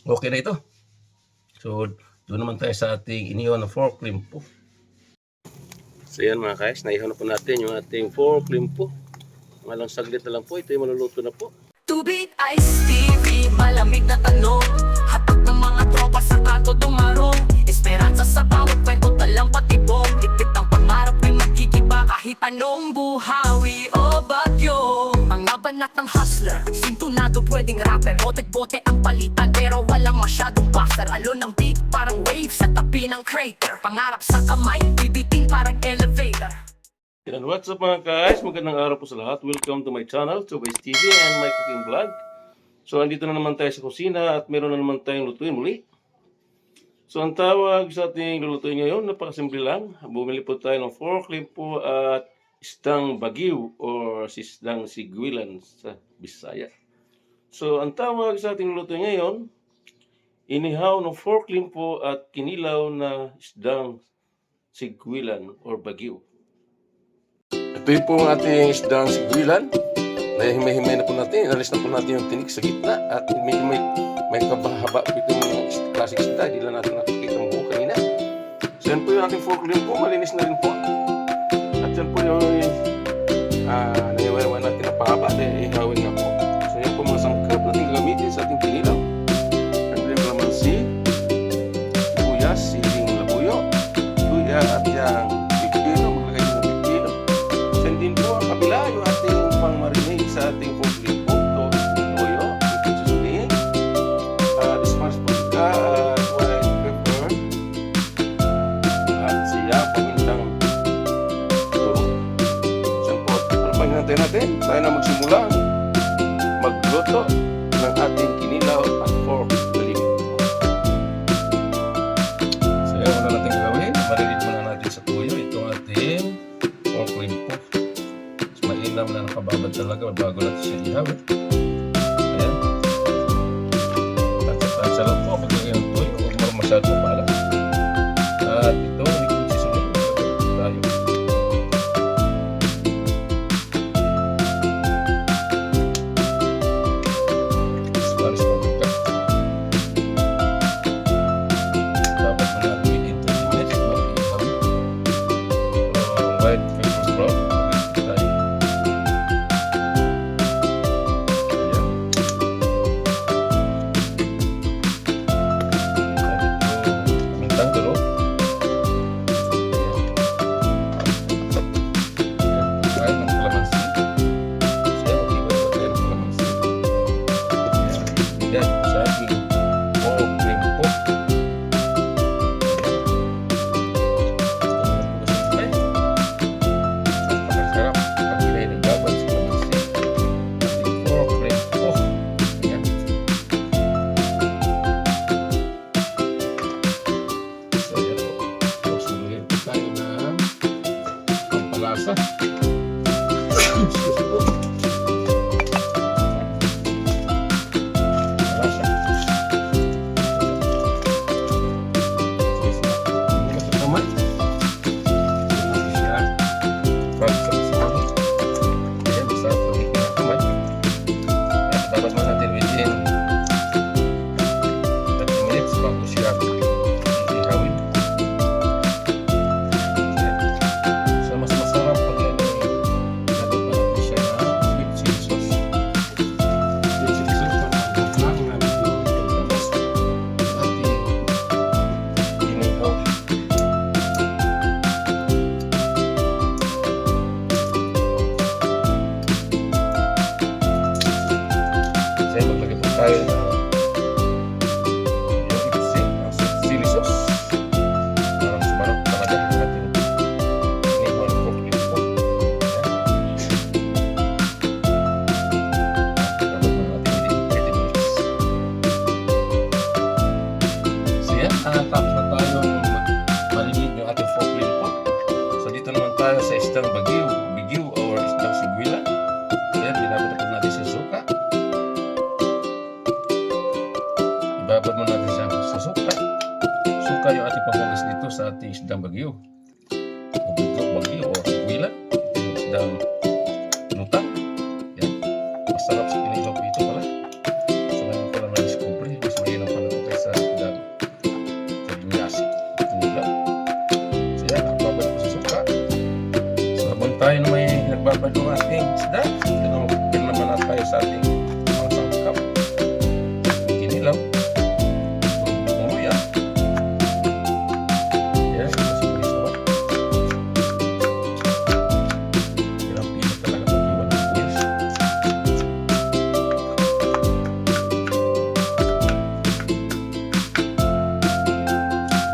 Okay na ito. So, doon naman tayo sa ating inihaw na pork limpo. So yan mga guys, naihaw na po natin yung ating pork limpo. Mga lang saglit na lang po, ito yung maluluto na po. Tubig, ice, TV, malamig na tanong. Hatak ng mga tropa sa kanto dumarong. Esperanza sa bawat kwento, talang patibong. Dikit ang pangarap ay magkikiba kahit anong buhawi o bagyo. Mga banat ng hustler, sintunado pwedeng rapper. Bote-bote ang palitan pero walang masyadong buffer. Alon ng beat parang wave sa tabi ng crater. Pangarap sa kamay, bibitin parang elevator. And what's up mga guys? Magandang araw po sa lahat. Welcome to my channel, Chobais TV and my cooking vlog. So andito na naman tayo sa kusina at meron na naman tayong lutuin muli. So ang tawag sa ating lulutuin ngayon, napakasimple lang. Bumili po tayo ng pork limpo at isdang bagiw or isdang siguilan sa Bisaya. So ang tawag sa ating lulutuin ngayon, inihaw ng pork limpo at kinilaw na isdang siguilan or bagiw. Ito yung po ang ating isdang siguilan. Himay-himay na po natin. Inalis na po natin yung tinik sa gitna. At may kabahaba po itong klaseng isda. Hindi lang natin nakikita ang buo kanina. So yan po yung ating pork limpo. Malinis na rin po. At yan po yung nangyayari natin na pahaba. Ihawin na po. So yan po mga sangkap natin gagamitin sa ating kinilaw. Yan po yung kalamansi, sibuyas, siling labuyo, luya at yung din po ang kabila yung ating pang-marinate sa ating pork limpo. Toyo, susuniin, dismas paprika, white pepper, at siya, pamintang turo. So po, palapagin natin, tayo na magsimula magluto ng ating kinilaw at pork limpo. So yan, wala natin gagawin. Marinate muna natin sa toyo itong ating pork limpo. Mainam na nakababad talaga bago natin siya ihawin. Ayan. At sa loob po, pag-iin ng toyo, huwag mo masyadong paalam. At ito, hindi ko sisunin. Tayo. Sparis paprika. Dapat mo natin within 30 minutes bago ihawin. White pepper sprout. Tapos na tayong marinate yung ating pork limpo. So dito naman tayo sa isdang bagiw or isdang siguila. Ayan, binabad na natin sa suka. Ibabad mo natin siya sa suka. Suka yung ating panghugas dito sa ating isdang bagiw. Bagiw or siguila. Yung isdang lutang. Ayan, masarap sa kinilaw po ito pala. So ngayon ko lang na-discover. Mas mainam pala ito. isda. Ito naman na tayo sa ating mga sangkap. Kinilaw. Umuya. Yan, masimulis naman. Yan ang pino talaga pag-iwan ng buwis.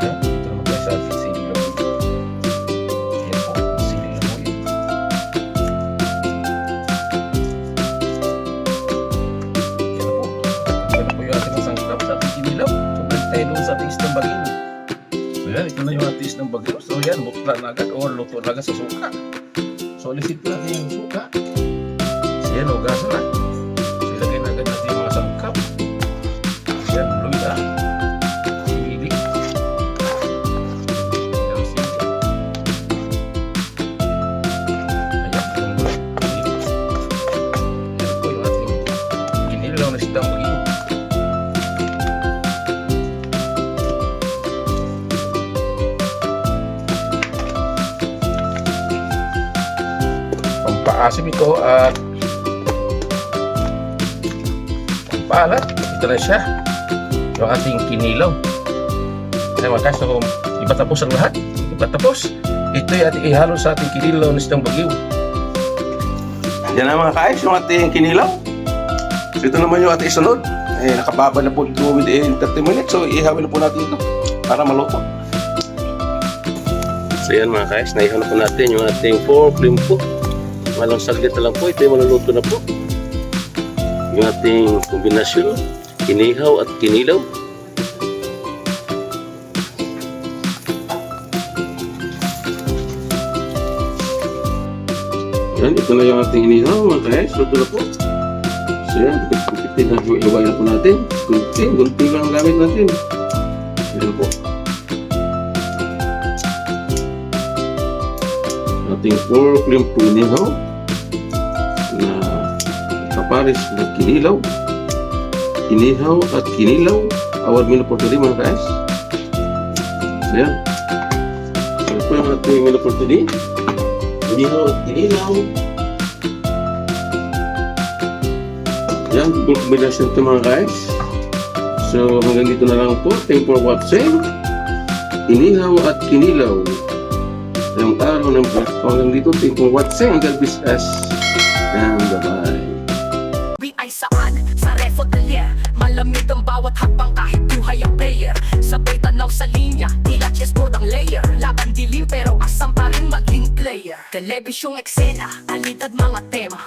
Yan, ito naman tayo sa siling lamuyo. Yan po, siling lamuyo. Yan po yung ating sangkap sa ating kinilaw. So, balik tayo doon sa ating isdang bagyo. So, yan, ito na yung ating isdang bagyo. So, yan, butla na agad o luto na agad sa suka. So, lisit na natin yung suka. So, yan, hugasan na. So, ilagay na agad natin yung mga sangkap. So, yan, luwi na. Sili. Yan, sili. Ayan, yung luwi. Yan po yung ating kinilaw na isdang bagyo. Pampaasim ito at pampaalat. Ito na siya, yung ating kinilaw. Kaya mga guys, so, di pa tapos ang lahat? Di pa tapos. Ito yung ating ihalo sa ating kinilaw na isdang bagyo. Yan na mga guys, yung ating kinilaw. So ito naman yung ating isunod. Nakababa na po ito within 30 minutes. So ihawin na po natin ito para maluto. So yan mga guys, naihalo po natin yung ating pork limpo. Malang saglit na lang po, ito yung maluluto na po. Yung ating kombinasyon, kinihaw at kinilaw. Yan, ito na yung ating inihaw mga guys, luto na po. So yan, kupitin na po, iwain na po natin. Gunting lang ang gamit natin. Yan po. Ating pork limpo inihaw na kapares na kinilaw, inihaw at kinilaw. Our menu for today mga guys. So yan, ito po yung ating menu for today, inihaw at kinilaw. Yan, full combination ito mga guys. So hanggang dito na lang po. Thank you for watching. Inihaw at kinilaw yung araw ng vlog. Hanggang dito, thank you for watching. God bless us. And bye-bye. We ay saan? Sa refotelier. Malamig ang bawat hakbang kahit buhay ang player. Sabay tanaw sa linya, tila chessboard ang layer. Laban dilim pero asam pa rin maging player. Telebisyong eksena, alidad mga tema.